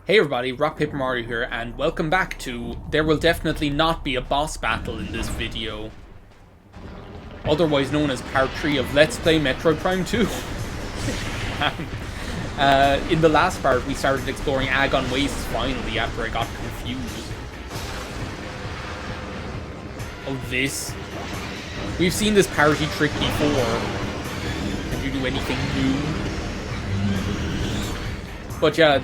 Hey everybody, RockPaperMario here, and welcome back to There Will Definitely Not Be a Boss Battle in this video. Otherwise known as part 3 of Let's Play Metroid Prime 2. In the last part, we started exploring Agon Wastes finally after I got confused. Oh, this? We've seen this parity trick before. Can you do anything new? But yeah,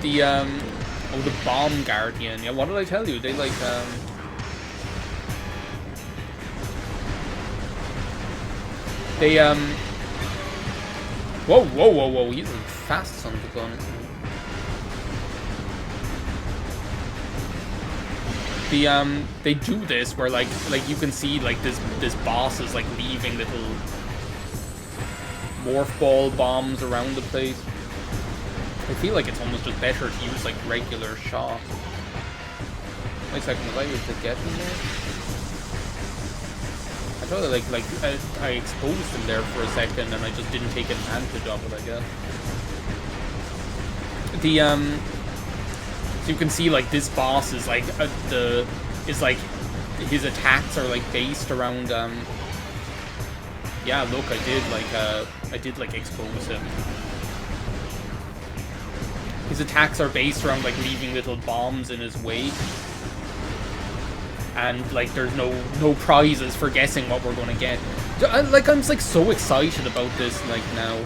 oh, the Bomb Guardian. Yeah, what did I tell you? They like, whoa, he's a fast son of a gun. They do this where, like you can see, like, this boss is, like, leaving little morph ball bombs around the place. I feel like it's almost just better to use, like, regular shots. Wait a second, was I able to get him there? I thought I exposed him there for a second and I just didn't take advantage of it, I guess. So you can see, like, this boss is, like, his attacks are, like, based around, yeah, look, I did, like, expose him. His attacks are based around, like, leaving little bombs in his wake. And, like, there's no prizes for guessing what we're gonna get. I'm like, so excited about this, like, now.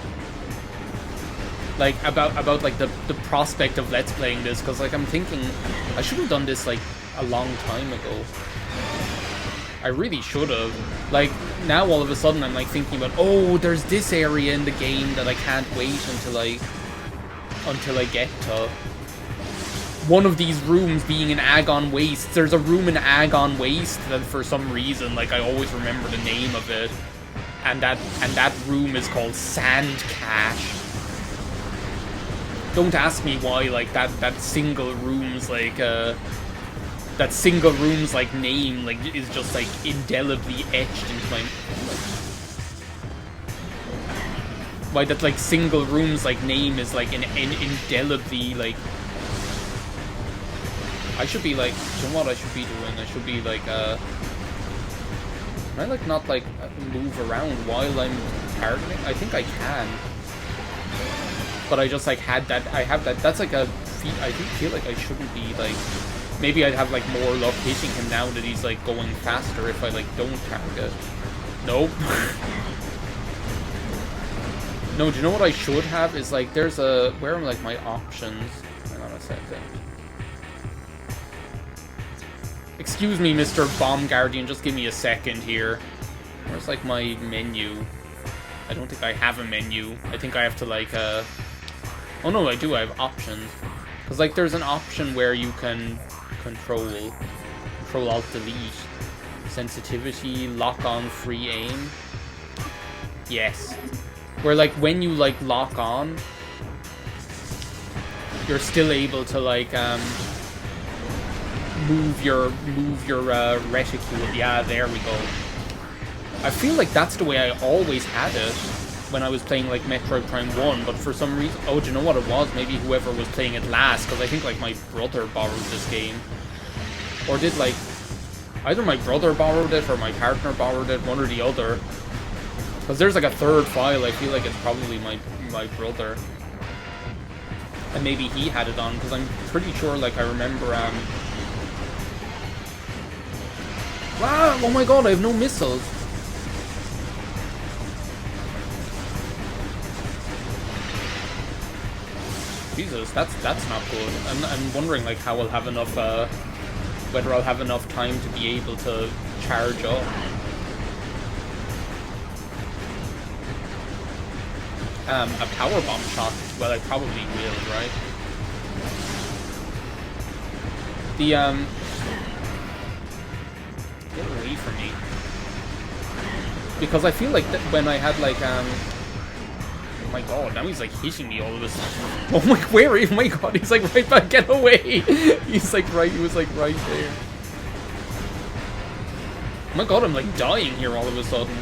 Like, about like, the prospect of Let's Playing this, because, like, I'm thinking, I should have done this, like, a long time ago. I really should have. Like, now all of a sudden I'm, like, thinking about, oh, there's this area in the game that I can't wait until I get to. One of these rooms being in Agon Wastes. There's a room in Agon Waste that for some reason, like, I always remember the name of it. And that room is called Sand Cache. Don't ask me why, like, that single room's, like, name, like, is just, like, indelibly etched into my... Why that, like, single room's, like, name is, like, an indelibly, like... I should be, like... You know what I should be doing? I should be, like, Can I, like, not, like, move around while I'm targeting? I think I can. But I just, like, had that... I have that... That's, like, a feat... I do feel like I shouldn't be, like... Maybe I'd have, like, more luck hitting him now that he's, like, going faster if I, like, don't target. Nope. No, do you know what I should have? Is, like, there's a... Where are, like, my options? Hang on a second. Excuse me, Mr. Bomb Guardian, just give me a second here. Where's, like, my menu? I don't think I have a menu. I think I have to, like, Oh, no, I do. I have options. Because, like, there's an option where you can Control-Alt-Delete. Sensitivity, lock-on, free aim. Yes. Where, like, when you, like, lock on, you're still able to, like, move your reticule. Yeah, there we go. I feel like that's the way I always had it when I was playing, like, Metroid Prime 1, but for some reason... Oh, do you know what it was? Maybe whoever was playing it last, because I think, like, my brother borrowed this game. Or did, like... Either my brother borrowed it or my partner borrowed it, one or the other. Because there's, like, a third file. I feel like it's probably my brother. And maybe he had it on, because I'm pretty sure, like, I remember, Wow! Oh my god, I have no missiles! Jesus, that's not good. I'm wondering, like, how I'll have enough, whether I'll have enough time to be able to charge up. A power bomb shot. Well, I probably will, right? Get away from me. Because I feel like that when I had, like, Oh my god, now he's, like, hitting me all of a sudden. Oh my, where? Oh my god, he's, like, right back. Get away! He's, like, right, he was, like, right there. Oh my god, I'm, like, dying here all of a sudden.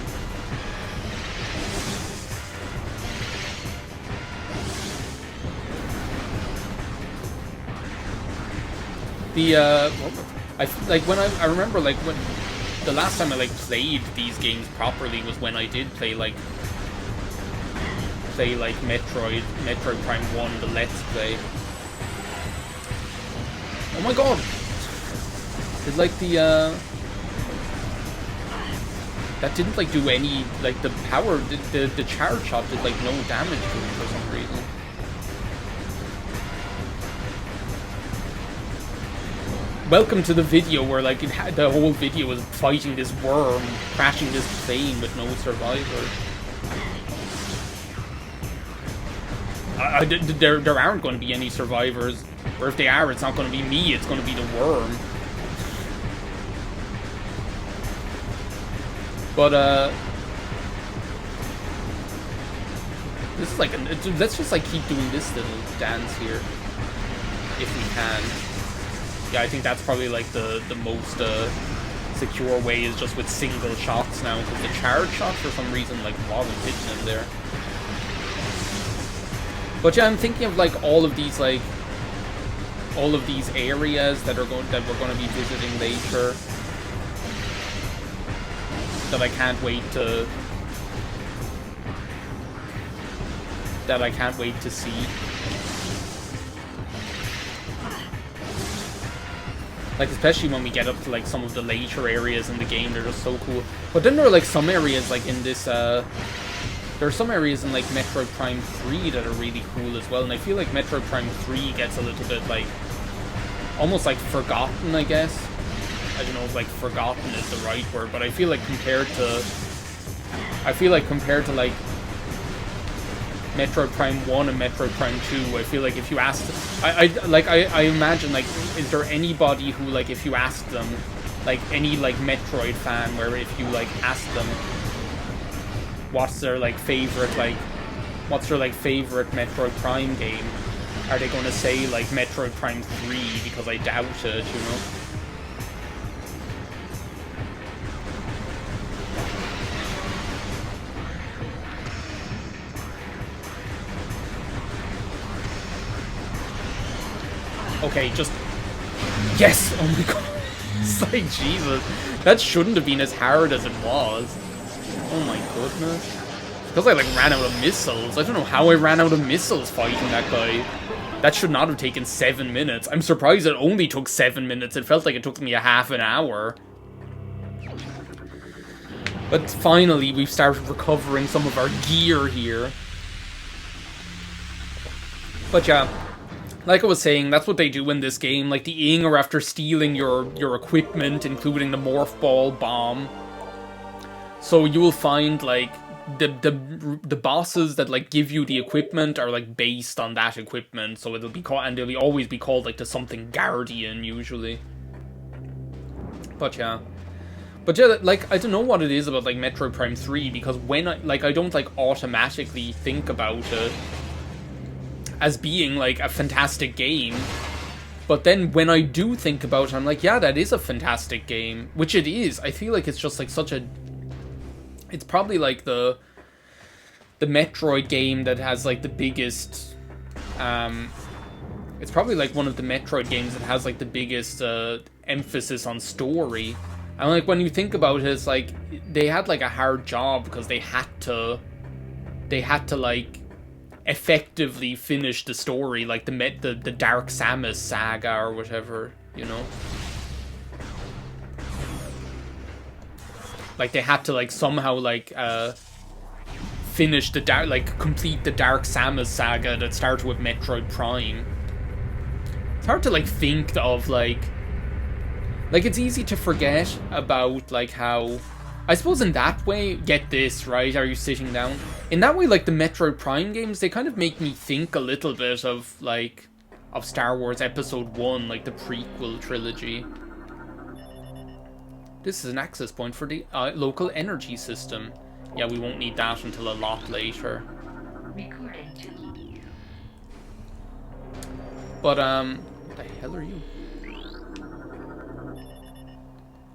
The like when I remember like when the last time I like played these games properly was when I did play like Metroid Prime 1, the Let's Play. Oh my god! Did like the that didn't like do any, like the power, the charge shot did like no damage to it for some reason. Welcome to the video where like the whole video was fighting this worm, crashing this plane with no survivors. There aren't going to be any survivors, or if they are, it's not going to be me, it's going to be the worm. But this is like let's just like keep doing this little dance here if we can. Yeah, I think that's probably like the most secure way, is just with single shots now, because the charge shot for some reason like wasn't hitting him there. But yeah, I'm thinking of like all of these areas that we're going to be visiting later, that I can't wait to see. Like, especially when we get up to like some of the later areas in the game, they're just so cool. But then there are like some areas like in this there are some areas in like Metroid Prime 3 that are really cool as well, and I feel like Metroid Prime 3 gets a little bit like almost like forgotten, I guess. I don't know if like forgotten is the right word, but I feel like compared to like Metroid Prime 1 and Metroid Prime 2, I feel like if you asked, I imagine like, is there anybody who like if you asked them, like any like Metroid fan, where if you like asked them what's their favorite Metroid Prime game, are they going to say like Metroid Prime 3? Because I doubt it, you know. Okay, just... Yes! Oh my god. It's like, Jesus. That shouldn't have been as hard as it was. Oh my goodness. Because I, like, ran out of missiles. I don't know how I ran out of missiles fighting that guy. That should not have taken 7 minutes. I'm surprised it only took 7 minutes. It felt like it took me a half an hour. But finally, we've started recovering some of our gear here. But yeah, like I was saying, that's what they do in this game. Like, the Ing are after stealing your equipment, including the Morph Ball bomb. So you will find, like, the bosses that, like, give you the equipment are, like, based on that equipment. So it'll be called, and they'll always be called, like, the something Guardian, usually. But yeah, like, I don't know what it is about, like, Metroid Prime 3, because when I don't, like, automatically think about it as being, like, a fantastic game. But then when I do think about it, I'm like, yeah, that is a fantastic game. Which it is. I feel like it's just, like, such a... It's probably, like, the Metroid game that has, like, the biggest... It's probably, like, one of the Metroid games that has, like, the biggest emphasis on story. And, like, when you think about it, it's like, they had, like, a hard job because they had to, like, effectively finish the story, like the Dark Samus saga or whatever, you know? Like, they had to, like, somehow, like, finish complete the Dark Samus saga that started with Metroid Prime. It's hard to, like, think of, like, it's easy to forget about, like, how... I suppose in that way, get this, right? Are you sitting down? In that way, like, the Metroid Prime games, they kind of make me think a little bit of, like, of Star Wars Episode 1, like, the prequel trilogy. This is an access point for the local energy system. Yeah, we won't need that until a lot later. But, what the hell are you?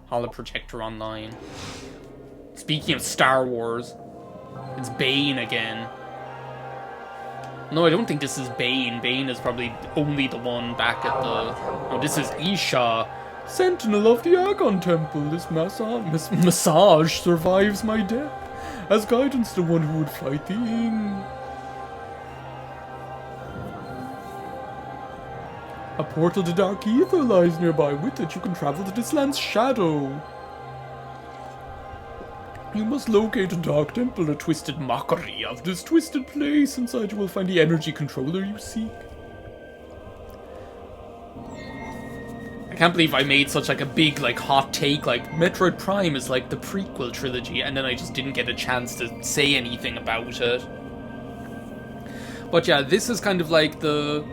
Holoprojector online. Speaking of Star Wars, it's Bane again. No, I don't think this is Bane. Bane is probably only the one back at the... No, this is Isha. Sentinel of the Agon Temple. This massage survives my death. As guidance, the one who would fight the Ing. A portal to Dark Ether lies nearby. With it, you can travel to this land's shadow. You must locate a Dark Temple, a twisted mockery of this twisted place. Inside you will find the energy controller you seek. I can't believe I made such like a big like hot take, like Metroid Prime is like the prequel trilogy, and then I just didn't get a chance to say anything about it. But yeah, this is kind of like the...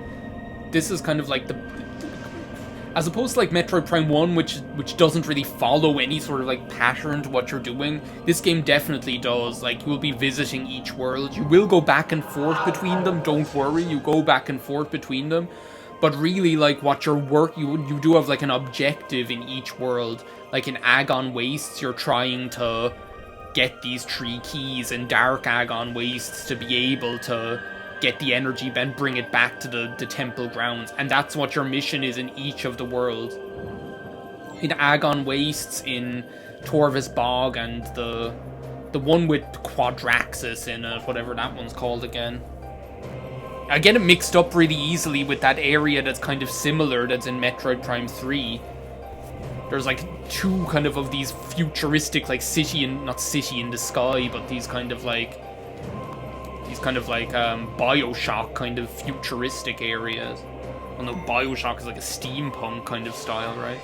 As opposed to like Metroid Prime 1, which doesn't really follow any sort of like pattern to what you're doing, this game definitely does. Like, you will be visiting each world. You will go back and forth between them, don't worry, you go back and forth between them. But really, like, what your work, you do have like an objective in each world. Like in Agon Wastes, you're trying to get these 3 keys in Dark Agon Wastes to be able to get the energy, then bring it back to the temple grounds, and that's what your mission is in each of the worlds. In Agon Wastes, in Torvis Bog, and the one with Quadraxis in it, whatever that one's called again. I get it mixed up really easily with that area that's kind of similar that's in Metroid Prime 3. There's like 2 kind of these futuristic, like not city in the sky, but these kind of like Bioshock kind of futuristic areas. Well, no, Bioshock is like a steampunk kind of style, right?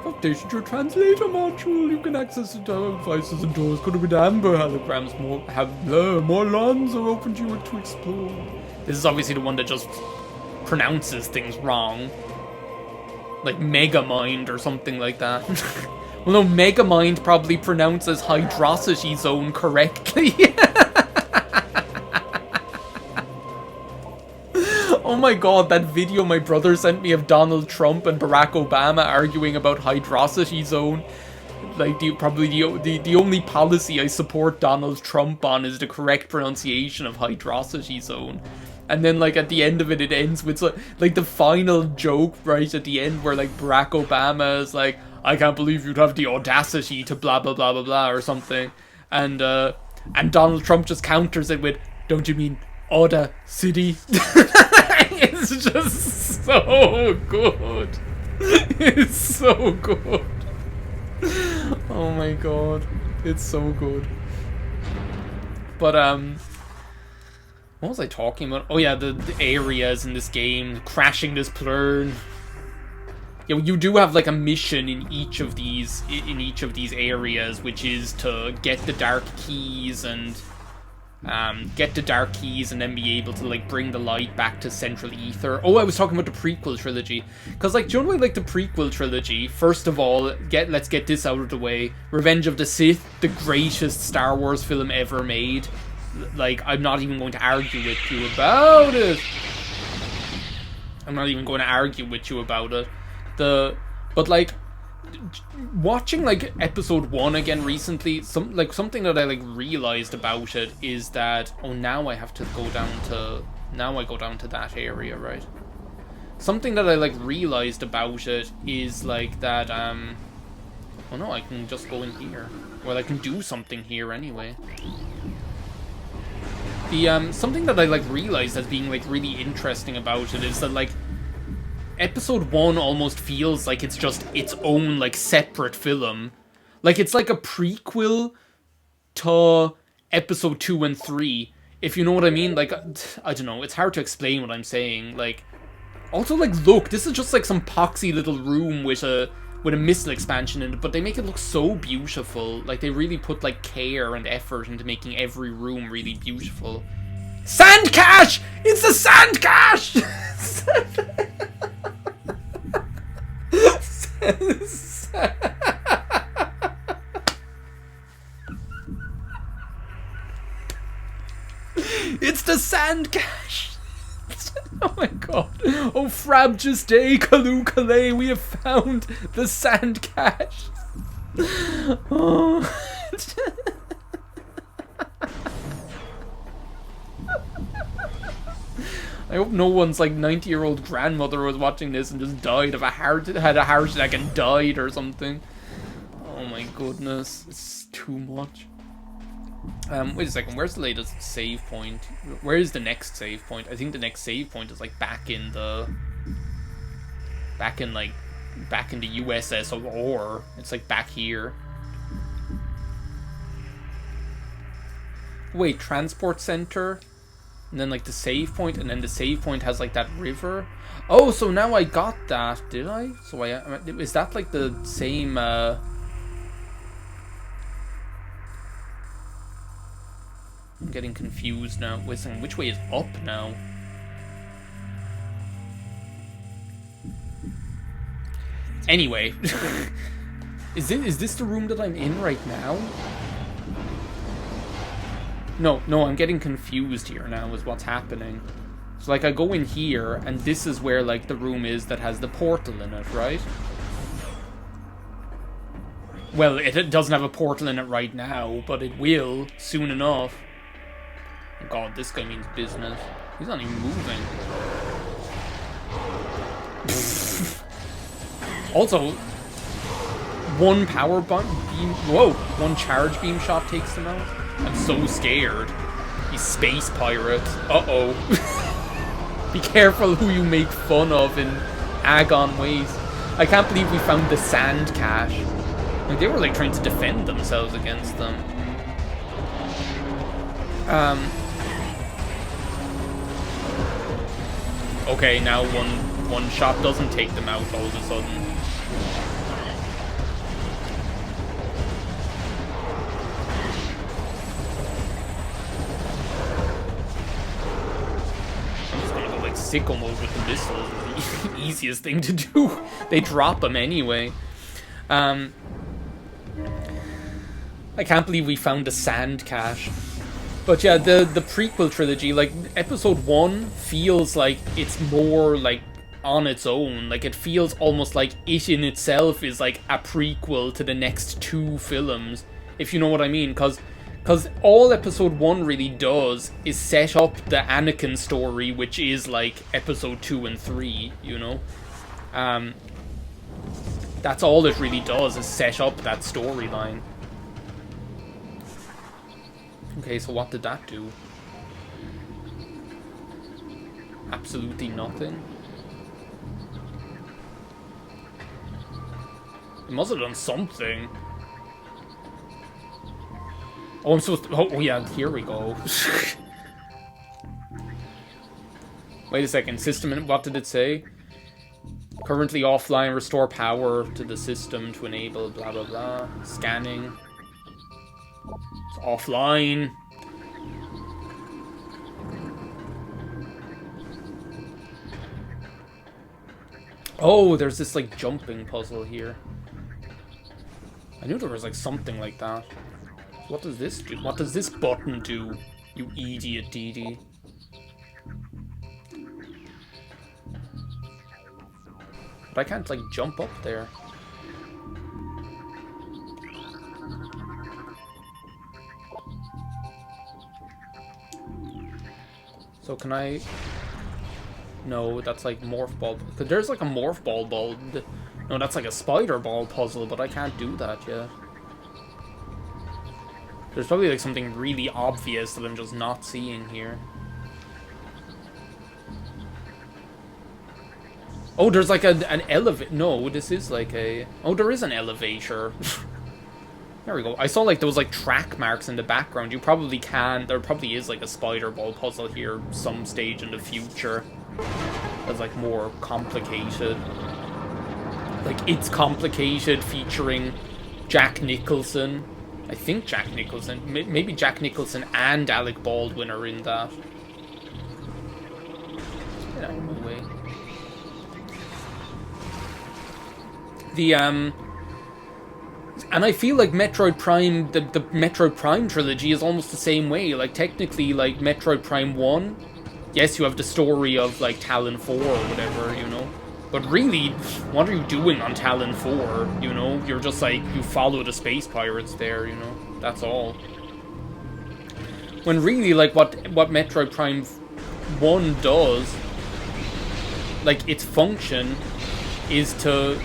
Updated your translator module. You can access the devices and doors could have been amber holograms. More lands are open to you to explore. This is obviously the one that just pronounces things wrong. Like Megamind or something like that. Well, no, Megamind probably pronounces Hydrosity Zone correctly. Oh my god, that video my brother sent me of Donald Trump and Barack Obama arguing about Hydrosity Zone. Like, the only policy I support Donald Trump on is the correct pronunciation of Hydrosity Zone. And then, like, at the end of it, it ends with, like, the final joke right at the end where, like, Barack Obama is like, I can't believe you'd have the audacity to blah, blah, blah, blah, blah, or something. And Donald Trump just counters it with, don't you mean Oda City? It's just so good. It's so good. Oh my god. It's so good. But, what was I talking about? Oh yeah, the areas in this game, crashing this plane. Yeah, you do have like a mission in each of these areas, which is to get the dark keys and then be able to like bring the light back to Central Ether. Oh, I was talking about the prequel trilogy, because like, do you know what, like the prequel trilogy? First of all, let's get this out of the way. Revenge of the Sith, the greatest Star Wars film ever made. Like, I'm not even going to argue with you about it. I'm not even going to argue with you about it. But like, watching like episode 1 again recently, something that I like realized about it is that, oh, now I have to go down to, I go down to that area, right? Something that I like realized about it is like that, oh no, I can just go in here. Well, I can do something here anyway. The, something that I like realized as being like really interesting about it is that like, episode 1 almost feels like it's just its own like separate film. Like it's like a prequel to episode 2 and 3, if you know what I mean. Like, I don't know, it's hard to explain what I'm saying. Like, also like, look, this is just like some poxy little room with a missile expansion in it, but they make it look so beautiful. Like, they really put like care and effort into making every room really beautiful. Sand cache! It's the sand cache! It's the sand cache! Oh my god. Oh, Frabjous Day, Kalu Kalay, we have found the sand cache. Oh. I hope no one's like 90-year-old grandmother was watching this and just died of had a heart attack and died or something. Oh my goodness, it's too much. Wait a second, where's the latest save point? Where is the next save point? I think the next save point is like back in the USS or it's like back here. Wait, transport center, and then like the save point, and then the save point has like that river. Oh, so now I got that, did I? So is that like the same? I'm getting confused now. Listen, which way is up now? Anyway, is this the room that I'm in right now? No, I'm getting confused here now is what's happening. So like I go in here, and this is where like the room is that has the portal in it, right? Well, it doesn't have a portal in it right now, but it will soon enough. God, this guy means business. He's not even moving. Also, one power beam. Whoa! One charge beam shot takes him out. I'm so scared. He's space pirate. Uh-oh. Be careful who you make fun of in Agon ways. I can't believe we found the sand cache. Like, they were like trying to defend themselves against them. Okay, now one shot doesn't take them out all of a sudden. I'm just gonna go like sicko mode with the missiles. It's the easiest thing to do. They drop them anyway. I can't believe we found the sand cache. But yeah, the prequel trilogy, like, episode 1 feels like it's more, like, on its own. Like, it feels almost like it in itself is, like, a prequel to the next 2 films, if you know what I mean. Because all episode 1 really does is set up the Anakin story, which is, like, episode 2 and 3, you know? That's all it really does, is set up that storyline. Okay, so what did that do? Absolutely nothing. It must have done something. Oh, I'm supposed to... Oh, yeah, here we go. Wait a second. System... What did it say? Currently offline. Restore power to the system to enable blah, blah, blah. Scanning. It's offline. Oh, there's this, like, jumping puzzle here. I knew there was, like, something like that. What does this do? What does this button do, you idiot, DD? But I can't, like, jump up there. So can I... No, that's like morph ball. Cause there's like a morph ball ball. No, that's like a spider ball puzzle, but I can't do that yet. There's probably like something really obvious that I'm just not seeing here. Oh, there's like an elevator. No, this is like a... Oh, there is an elevator. There we go. I saw like those like track marks in the background. You probably can... There probably is like a spider ball puzzle here some stage in the future. That's like more complicated. Like, It's Complicated featuring Jack Nicholson. I think Jack Nicholson. Maybe Jack Nicholson and Alec Baldwin are in that. Get out of my way. And I feel like Metroid Prime, the Metroid Prime trilogy is almost the same way. Like, technically, like, Metroid Prime 1, yes, you have the story of, like, Talon 4 or whatever, you know? But really, what are you doing on Talon 4, you know? You're just, like, you follow the space pirates there, you know? That's all. When really, like, what Metroid Prime 1 does like, its function is to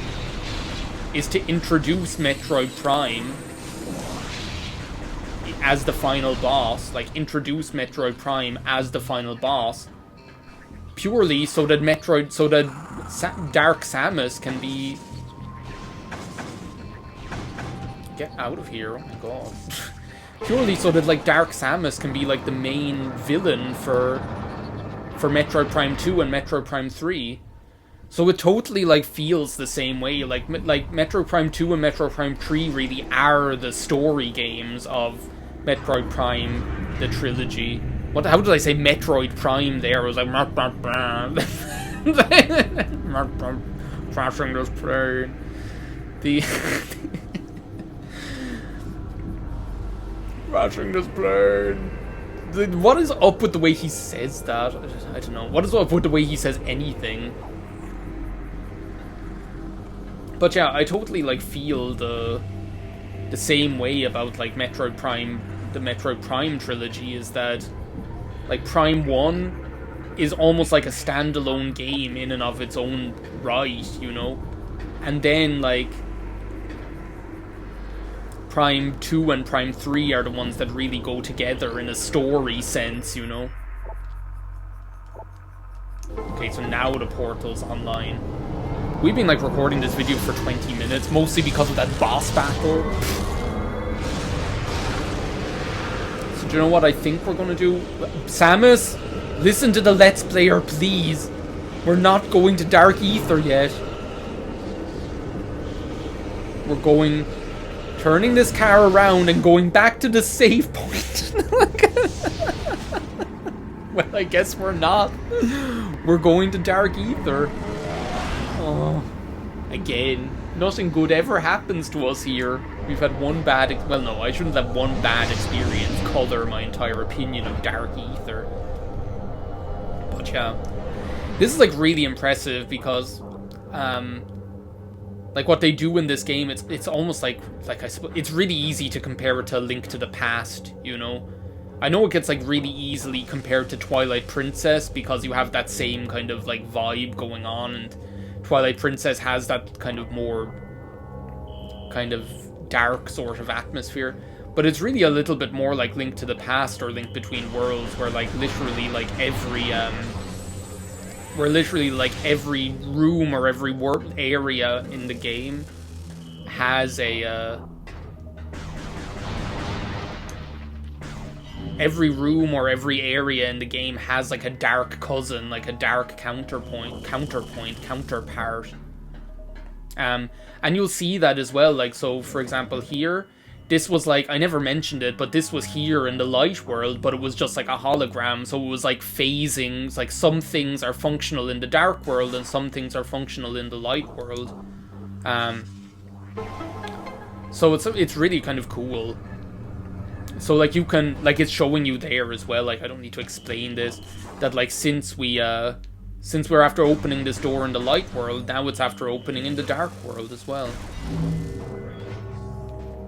introduce Metroid Prime as the final boss, like introduce Metroid Prime as the final boss, purely so that Dark Samus can be... Get out of here, oh my god. Purely so that, like, Dark Samus can be, like, the main villain for Metroid Prime 2 and Metroid Prime 3. So it totally, like, feels the same way. Like Metroid Prime 2 and Metroid Prime 3 really are the story games of Metroid Prime, the trilogy. How did I say Metroid Prime there? I was like... Crashing this plane. Crashing this plane. What is up with the way he says that? I don't know. What is up with the way he says anything? But yeah, I totally, like, feel the same way about, like, Metroid Prime, the Metroid Prime trilogy, is that, like, Prime 1 is almost like a standalone game in and of its own right, you know? And then, like, Prime 2 and Prime 3 are the ones that really go together in a story sense, you know? Okay, so now the portal's online. We've been, like, recording this video for 20 minutes, mostly because of that boss battle. So do you know what I think we're gonna do? Samus, listen to the Let's Player, please. We're not going to Dark Aether yet. We're going... turning this car around and going back to the save point. Well, I guess we're not. We're going to Dark Aether. Oh, again, nothing good ever happens to us here. We've had one bad... well, no, I shouldn't let one bad experience color my entire opinion of Dark Aether. But yeah, this is, like, really impressive because... like, what they do in this game, it's almost like I suppose, it's really easy to compare it to A Link to the Past, you know? I know it gets, like, really easily compared to Twilight Princess because you have that same kind of, like, vibe going on, and Twilight Princess has that kind of more kind of dark sort of atmosphere. But it's really a little bit more like Link to the Past or Link Between Worlds, where, like, literally, like, every room or every area in the game has a, every room or every area in the game has, like, a dark cousin, like a dark counterpart. And you'll see that as well, like, so, for example, here, this was, like, I never mentioned it, but this was here in the light world, but it was just, like, a hologram, so it was, like, phasing, like, some things are functional in the dark world, and some things are functional in the light world. So it's really kind of cool. So, like, you can, like, it's showing you there as well, like, I don't need to explain this, that, like, since we're after opening this door in the light world, now it's after opening in the dark world as well.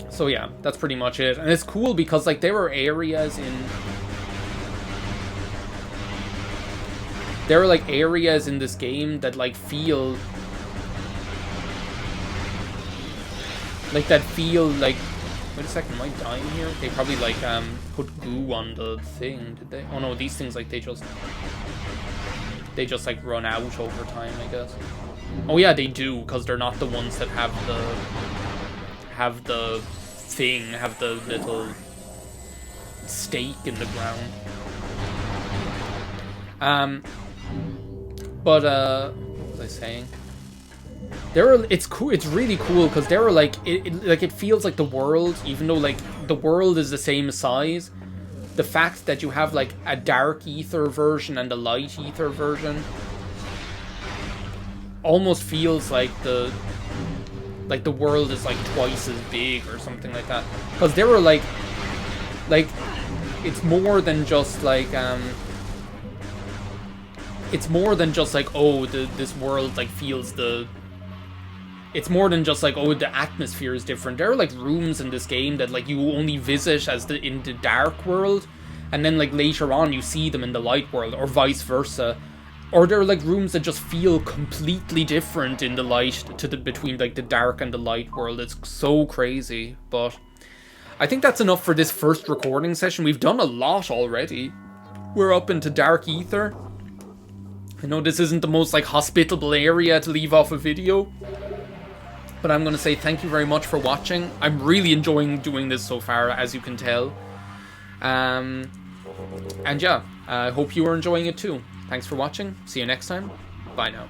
So yeah, that's pretty much it. And it's cool because, like, there are areas in... there are, like, areas in this game that, like, feel... like, that feel, like... wait a second, am I dying here? They probably, like, put goo on the thing, did they? Oh no, these things, like, they just, like, run out over time, I guess. Oh yeah, they do, because they're not the ones that have the little stake in the ground. But, what was I saying? It's cool, it's really cool, because there are, like, it feels like the world, even though, like, the world is the same size, the fact that you have, like, a Dark Aether version and a Light Aether version almost feels like the world is, like, twice as big or something like that. Because there were, like, it's more than just, like, it's more than just, like, oh, this world, like, feels the... it's more than just, like, oh, the atmosphere is different. There are, like, rooms in this game that, like, you only visit in the dark world, and then, like, later on you see them in the light world, or vice versa. Or there are like rooms that just feel completely different in the light between like the dark and the light world. It's so crazy. But I think that's enough for this first recording session. We've done a lot already. We're up into Dark Ether. I know this isn't the most like hospitable area to leave off a video, but I'm gonna say thank you very much for watching. I'm really enjoying doing this so far, as you can tell. And yeah, I hope you are enjoying it too. Thanks for watching. See you next time. Bye now.